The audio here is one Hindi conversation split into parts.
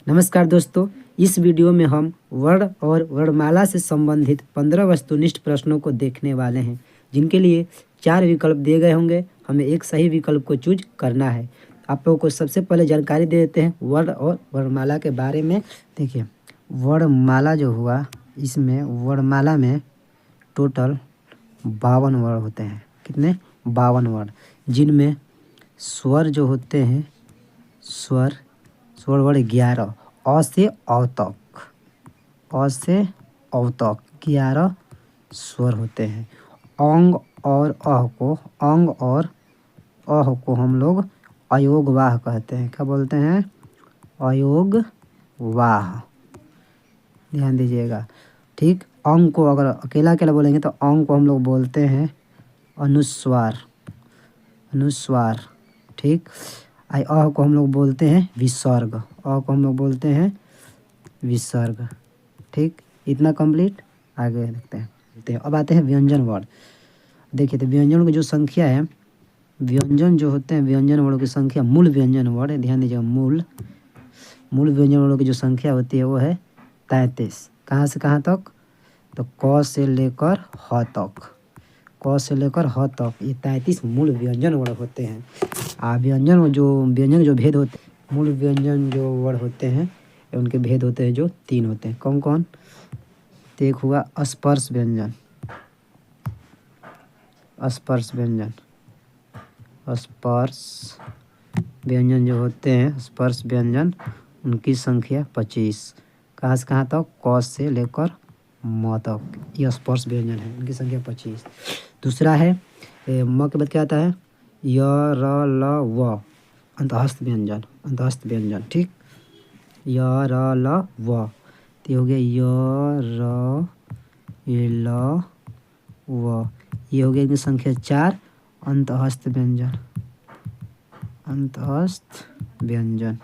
नमस्कार दोस्तों, इस वीडियो में हम वर्ण और वर्णमाला से संबंधित 15 वस्तुनिष्ठ प्रश्नों को देखने वाले हैं, जिनके लिए 4 विकल्प दिए गए होंगे। हमें एक सही विकल्प को चूज करना है। आप लोगों को सबसे पहले जानकारी दे देते हैं वर्ण और वर्णमाला के बारे में। देखिए, वर्णमाला जो हुआ, इसमें वर्णमाला में टोटल 52 वर्ण होते हैं। कितने? 52 वर्ण, जिनमें स्वर जो होते हैं, स्वर वर्ण 11, अ से अ तक, अ से अ तक 11 स्वर होते हैं। अंग और अह को हम लोग अयोगवाह कहते हैं। क्या बोलते हैं? अयोगवाह। ध्यान दीजिएगा, ठीक। अंग को अगर अकेला अकेला बोलेंगे तो अंग को हम लोग बोलते हैं अनुस्वार, ठीक। अ को हम लोग बोलते हैं विसर्ग, अ को हम लोग बोलते हैं विसर्ग, ठीक। इतना कंप्लीट। आगे देखते हैं। अब आते हैं व्यंजन वर्ण। देखिए, तो व्यंजन की जो संख्या है, व्यंजन जो होते हैं, व्यंजन वर्णों की संख्या, मूल व्यंजन वर्ण, ध्यान दीजिएगा, मूल व्यंजन वर्णों की जो संख्या होती है वो है 33। कहाँ से कहाँ तक? तो क से लेकर ह तक, क से लेकर ह तक ये 33 मूल व्यंजन वर्ण होते हैं। व्यंजन जो भेद होते हैं, मूल व्यंजन जो वर्ण होते हैं, उनके भेद होते हैं जो 3 होते हैं। कौन कौन? तो एक हुआ स्पर्श व्यंजन, स्पर्श व्यंजन जो होते हैं, स्पर्श व्यंजन, उनकी संख्या 25। कहाँ से कहाँ तक? क से लेकर म तक, ये स्पर्श व्यंजन है, उनकी संख्या 25। दूसरा है म के बाद क्या आता है? य र ल व, अंतःस्थ व्यंजन, ठीक। य र ल व, तो ये हो गया य र ल व, ये हो गया इनकी संख्या 4, अंतःस्थ व्यंजन,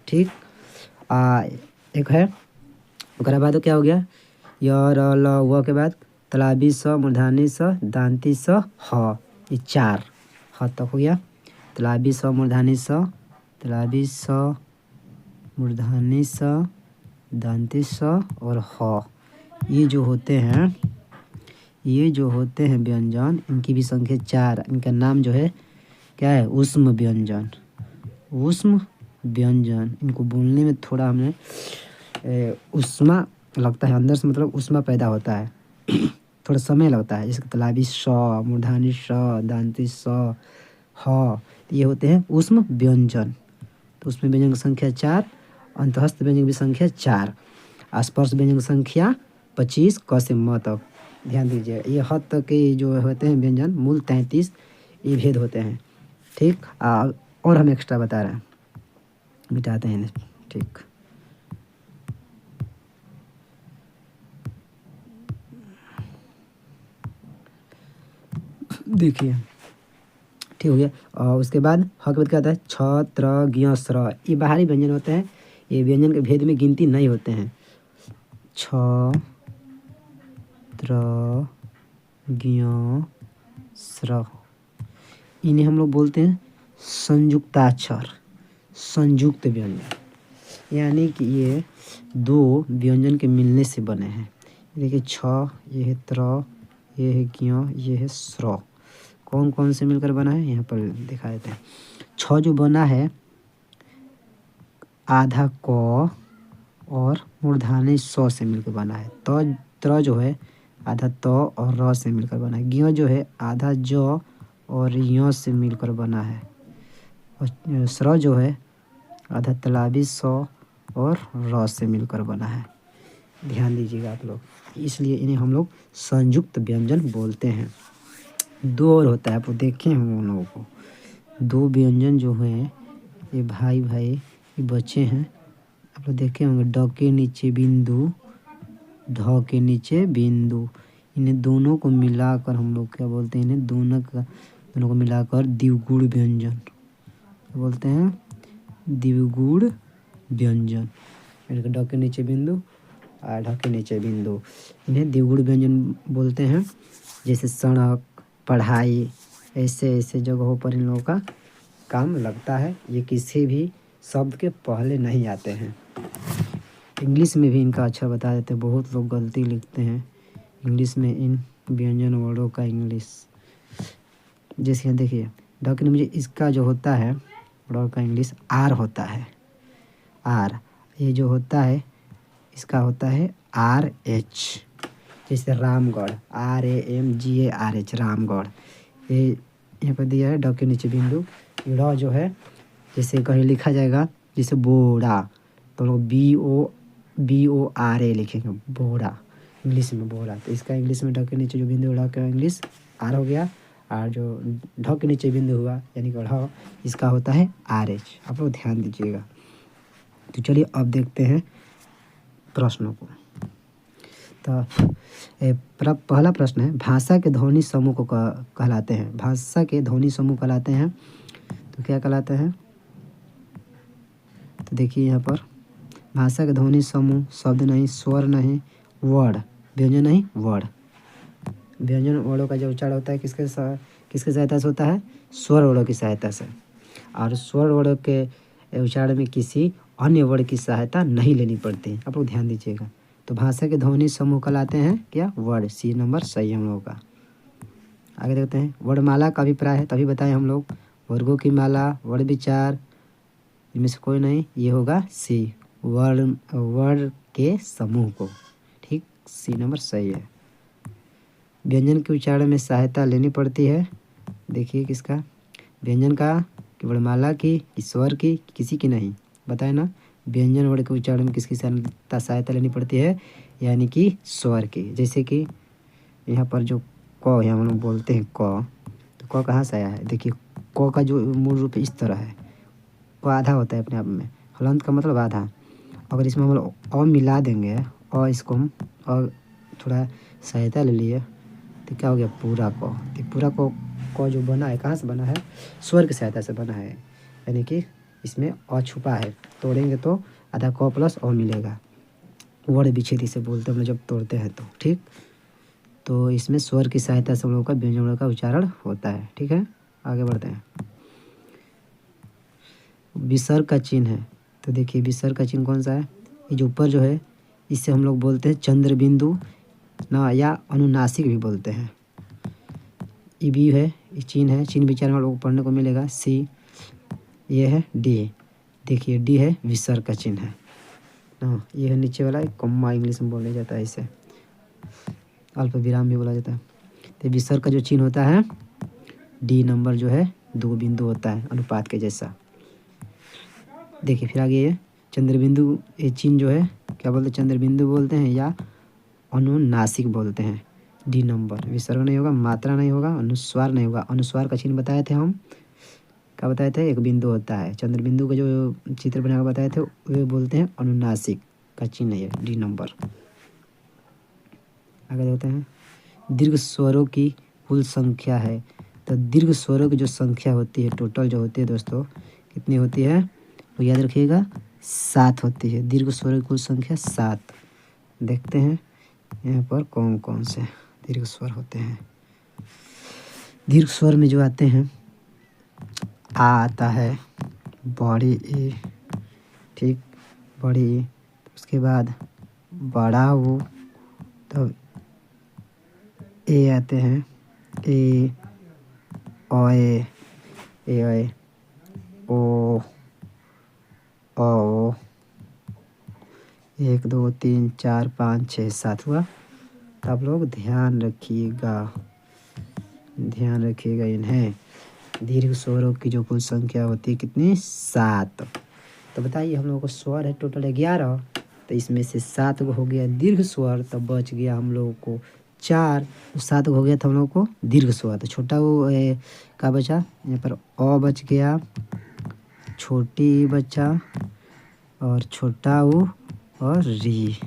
ठीक। एक है, उसके बाद क्या हो गया? य र ल व के बाद तलाबी स, मूर्धानी स, दांती स, ह, ये 4 ह तक हो गया। तलाबी स, मूर्धानी स, दांती स और ह, ये जो होते हैं व्यंजन, इनकी भी संख्या 4। इनका नाम जो है क्या है? ऊष्म व्यंजन। इनको बोलने में थोड़ा हमें ऊष्मा लगता है, अंदर से मतलब ऊष्मा पैदा होता है थोड़ा समय लगता है। जैसे तलाबी श, मूर्धानी श, दांती स, ह, ये होते हैं ऊष्म व्यंजन। तो ऊष्म व्यंजन की संख्या 4, अंतःस्थ व्यंजन की संख्या 4, स्पर्श व्यंजन की संख्या 25, क से म तक। ध्यान दीजिए, ये ह तक के जो होते हैं व्यंजन, मूल 33 ये भेद होते हैं, ठीक। और हम एक्स्ट्रा बता रहे हैं, मिटाते हैं, ठीक। देखिए, ठीक हो गया। और उसके बाद ह के बाद क्या आता है? छ, त्र, ज्ञ, स्र, ये बाहरी व्यंजन होते हैं। ये व्यंजन के भेद में गिनती नहीं होते हैं। छ, त्र, ज्ञ, स्र, इन्हें हम लोग बोलते हैं संयुक्ताक्षर, संयुक्त व्यंजन, यानी कि ये 2 व्यंजन के मिलने से बने हैं। देखिए, छ, ये है त्र, ये है ज्ञ, ये है स्र, कौन कौन से मिलकर बना है यहाँ पर दिखा देते हैं। छ जो बना है, आधा क और मूर्धानी स से मिलकर बना है। त्र जो है आधा त और र से मिलकर बना है। ज्ञ जो है आधा ज और य से मिलकर बना है। और स्र जो है आधा तलाबी स और र से मिलकर बना है। ध्यान दीजिएगा आप लोग, इसलिए इन्हें हम लोग संयुक्त व्यंजन बोलते हैं। 2 और होता है, आप देखे हैं उन लोगों को। 2 व्यंजन जो हैं, ये भाई ये बच्चे हैं, आप लोग देखे होंगे। ड के नीचे बिंदु, ढ के नीचे बिंदु, इन्हें दोनों को मिलाकर हम लोग क्या बोलते हैं? इन्हें दोनों को मिलाकर द्विगुण व्यंजन बोलते हैं, द्विगुण व्यंजन। ड के नीचे बिंदु और ढ के नीचे बिंदु, इन्हें द्विगुण व्यंजन बोलते हैं। जैसे सड़क, पढ़ाई, ऐसे जगहों पर इन लोगों का काम लगता है। ये किसी भी शब्द के पहले नहीं आते हैं। इंग्लिश में भी इनका अक्षर बता देते हैं, बहुत लोग गलती लिखते हैं इंग्लिश में इन व्यंजन वर्डों का इंग्लिश। जैसे देखिए डॉक्टर मुझे इसका जो होता है वर्ड का इंग्लिश आर होता है। आर ये जो होता है इसका होता है आर एच। जैसे रामगढ़ RAMGARH रामगढ़। ये यहाँ पर दिया है डॉ के नीचे बिंदु। ड़ जो है जैसे कहीं लिखा जाएगा जैसे बोरा तो लोग BORA लिखेंगे बोरा, इंग्लिश में बोरा। तो इसका इंग्लिश में ढ के नीचे जो बिंदु ढ़ का इंग्लिश आर हो गया, और जो ढ के नीचे बिंदु हुआ यानी कि ढ़ इसका होता है RH। आप लोग ध्यान दीजिएगा। तो चलिए अब देखते हैं प्रश्नों को। तो पहला प्रश्न है भाषा के ध्वनि समूह को कहलाते हैं। भाषा के ध्वनि समूह कहलाते हैं तो क्या कहलाते हैं? तो देखिए यहाँ पर भाषा के ध्वनि समूह शब्द नहीं, स्वर नहीं, वर्ड, व्यंजन नहीं, वर्ड। व्यंजन वर्डों का जो उच्चारण होता है किसके सहायता से होता है? स्वर वर्डों की सहायता से। और स्वर वर्डों के उच्चारण में किसी अन्य वर्ड की सहायता नहीं लेनी पड़ती। आप लोग ध्यान दीजिएगा। तो भाषा के ध्वनि समूह कहलाते हैं क्या? वर्ड। C नंबर सही हम लोगों का। आगे देखते हैं वर्णमाला का अभिप्राय है, तभी बताएं हम लोग। वर्गों की माला, वर्ण विचार, इनमें से कोई नहीं, ये होगा C वर्ड के समूह को। ठीक, C नंबर सही है। व्यंजन के उच्चारण में सहायता लेनी पड़ती है। देखिए किसका? व्यंजन का, कि वर्णमाला की, कि स्वर की, किसी की नहीं, बताए ना। व्यंजन वर्ड के उच्चारण में किसकी सहायता लेनी पड़ती है? यानी कि स्वर की। जैसे कि यहाँ पर जो क यहाँ हम लोग बोलते हैं क, तो क कहाँ से आया है? देखिए क का जो मूल रूप इस तरह है, क आधा होता है अपने आप में, हलंत का मतलब आधा। अगर इसमें हम लोग अ मिला देंगे, इसको हम थोड़ा सहायता ले लिए तो क्या हो गया? पूरा क। तो पूरा क जो बना है कहाँ से बना है? स्वर की सहायता से बना है, यानी कि इसमें अ छुपा है। तोड़ेंगे तो आधा क प्लस अ मिलेगा। वर्ण विच्छेद इसे बोलते हैं हम लोग जब तोड़ते हैं तो। ठीक, तो इसमें स्वर की सहायता से हम लोगों का व्यंजन वर्ण का उच्चारण होता है। ठीक है, आगे बढ़ते हैं। विसर्ग का चिन्ह है, तो देखिए विसर्ग का चिन्ह कौन सा है? ये जो ऊपर जो है इससे हम लोग बोलते हैं चंद्र बिंदु ना, या अनुनासिक भी बोलते हैं। ये भी है, ये चिन्ह है, चिन्ह विचार में लोग पढ़ने को मिलेगा। C ये है D, देखिए D है विसर्ग का चिन्ह है ना। ये है नीचे वाला कॉमा, इंग्लिश में बोला जाता है इसे, अल्प विराम भी बोला जाता है। तो विसर्ग का जो चिन्ह होता है D नंबर जो है 2 बिंदु होता है अनुपात के जैसा। देखिए फिर आगे ये चंद्रबिंदु, ये चिन्ह जो है क्या बोलते हैं? चंद्रबिंदु बोलते हैं या अनुनासिक बोलते हैं। D नंबर विसर्ग नहीं होगा, मात्रा नहीं होगा, अनुस्वार नहीं होगा। अनुस्वार का चिन्ह बताए थे हम, क्या बताए थे? एक बिंदु होता है। चंद्रबिंदु का जो चित्र बनाकर बताए थे वे बोलते हैं अनुनासिक का चिन्ह है D नंबर। आगे देखते हैं दीर्घ स्वरों की कुल संख्या है। तो दीर्घ स्वरों की जो संख्या होती है टोटल जो होती है दोस्तों कितनी होती है? तो याद रखिएगा 7 होती है। दीर्घ स्वरों की कुल संख्या 7। देखते हैं यहाँ पर कौन कौन से दीर्घ स्वर होते हैं। दीर्घ स्वर में जो आते हैं आ आता है, बड़ी ए, ठीक, बड़ी ए, उसके बाद बड़ा वो, तब ए आते हैं, ए ओए, ए ओए, ओ 1 2 3 4 5 6 7 हुआ। तो आप लोग ध्यान रखिएगा इन्हें। दीर्घ स्वरों की जो कुल संख्या होती है कितनी? 7। तो बताइए हम लोगों को स्वर है टोटल 11, तो इसमें से 7 को हो गया दीर्घ स्वर, तब बच गया हम लोगों को 4। 7 को हो गया था हम लोगों को दीर्घ स्वर। तो छोटा वो का बचा यहाँ पर अ बच गया, छोटी बचा, और छोटा ऊ और री।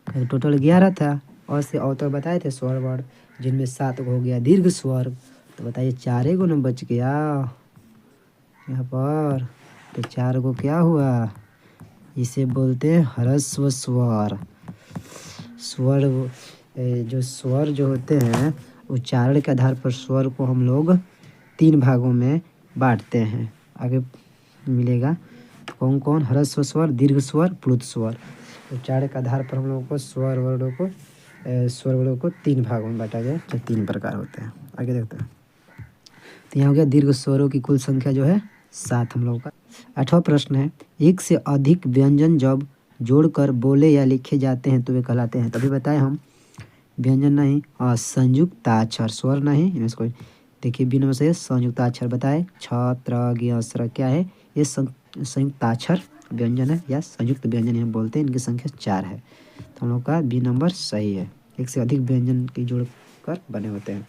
टोटल 11 था, और से और तो बताए थे स्वर वर्ड, जिनमें 7 को हो गया दीर्घ स्वर। तो बताइए 4 को न बच गया यहाँ पर, तो 4 को क्या हुआ? इसे बोलते हैं ह्रस्व स्वर। जो स्वर जो होते हैं उच्चारण के आधार पर स्वर को हम लोग 3 भागों में बांटते हैं। आगे मिलेगा कौन कौन? ह्रस्व स्वर, दीर्घ स्वर, प्लुत स्वर। उच्चारण के आधार पर हम लोगों को स्वर वर्णों को 3 भागों में बाँटा गया, जो 3 प्रकार होते हैं। आगे देखते हैं। तो यहाँ हो गया दीर्घ स्वरों की कुल संख्या जो है 7 हम लोगों का। 8वां प्रश्न है, एक से अधिक व्यंजन जब जोड़कर बोले या लिखे जाते हैं तो वे कहलाते हैं। तभी बताए हम, व्यंजन नहीं और संयुक्ताक्षर, स्वर नहीं, इनमें से कोई। देखिए बी नंबर से संयुक्ताक्षर बताए, छ, त्र, ज्ञ, स्र क्या है? ये संयुक्ताक्षर व्यंजन है या संयुक्त व्यंजन हम बोलते हैं। इनकी संख्या 4 है, तो हम लोग का बी नंबर सही है। एक से अधिक व्यंजन की जोड़कर बने होते हैं।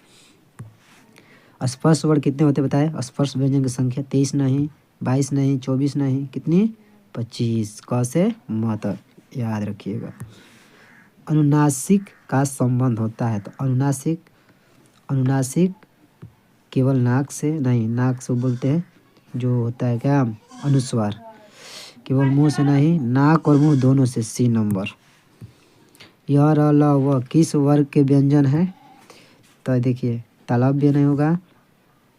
स्पर्श वर्ड कितने होते बताए? स्पर्श व्यंजन की संख्या 23 नहीं, 22 नहीं, 24 नहीं, कितनी? 25। क से म तक याद रखिएगा। अनुनासिक का संबंध होता है, तो अनुनासिक केवल नाक से नहीं, नाक से बोलते हैं जो होता है क्या? अनुस्वार। केवल मुंह से नहीं, नाक और मुंह दोनों से। C number. य, र, ल, व किस वर्ग के व्यंजन है? तो देखिए तालव्य नहीं होगा,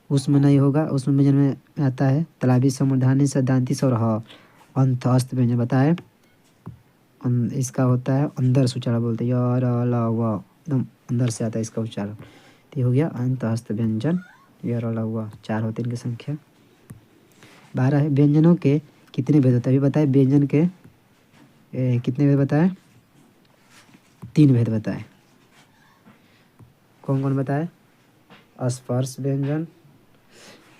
उसमें नहीं होगा, उसमें व्यंजन में आता है तालव्य, समूर्धानी, सैद्धांतिक और ह अंत हस्त व्यंजन बताए। इसका होता है अंदर से उच्चारण बोलते हैं, य, र, ल, व एकदम अंदर से आता है इसका उच्चारण। तो ये हो गया अंत हस्त व्यंजन, य, र, ल, व 4 होते हैं इनकी संख्या। 12 है, व्यंजनों के कितने भेद होते हैं? अभी बताए व्यंजन के कितने भेद बताए? 3 भेद बताए। कौन कौन बताए? स्पर्श व्यंजन,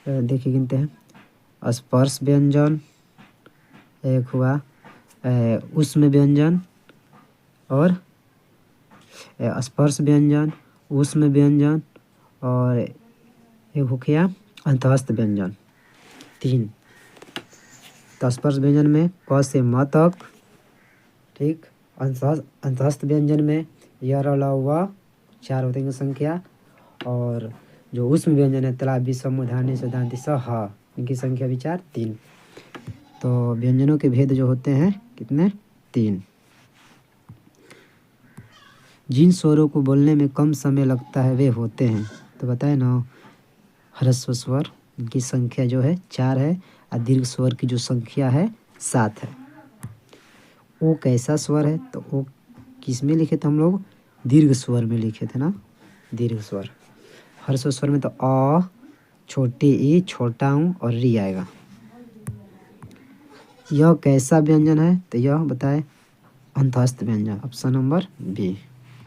देखिए गिनते हैं। स्पर्श व्यंजन, एक हुआ ऊष्म व्यंजन, और स्पर्श व्यंजन, ऊष्म व्यंजन, और एक हो गया अंतःस्थ व्यंजन। 3। तो स्पर्श व्यंजन में क से म तक, ठीक। अंतःस्थ व्यंजन में य, र, ल, व 4 होते हैं संख्या, और जो ऊष्म व्यंजन है तालव्य, समूर्धानी, सैद्धांतिक, स, ह इनकी संख्या भी 4, 3। तो व्यंजनों के भेद जो होते हैं कितने? 3। जिन स्वरों को बोलने में कम समय लगता है वे होते हैं, तो बताए ना, ह्रस्व स्वर, इनकी संख्या जो है 4 है, और दीर्घ स्वर की जो संख्या है 7 है। ओ कैसा स्वर है? तो ओ किस में लिखे थे हम लोग? दीर्घ स्वर में लिखे थे ना, दीर्घ स्वर। ह्रस्व स्वर में तो अ, छोटी ई, छोटा ऊ और री आएगा। यह कैसा व्यंजन है? तो यह बताए अंतःस्थ व्यंजन, ऑप्शन नंबर बी।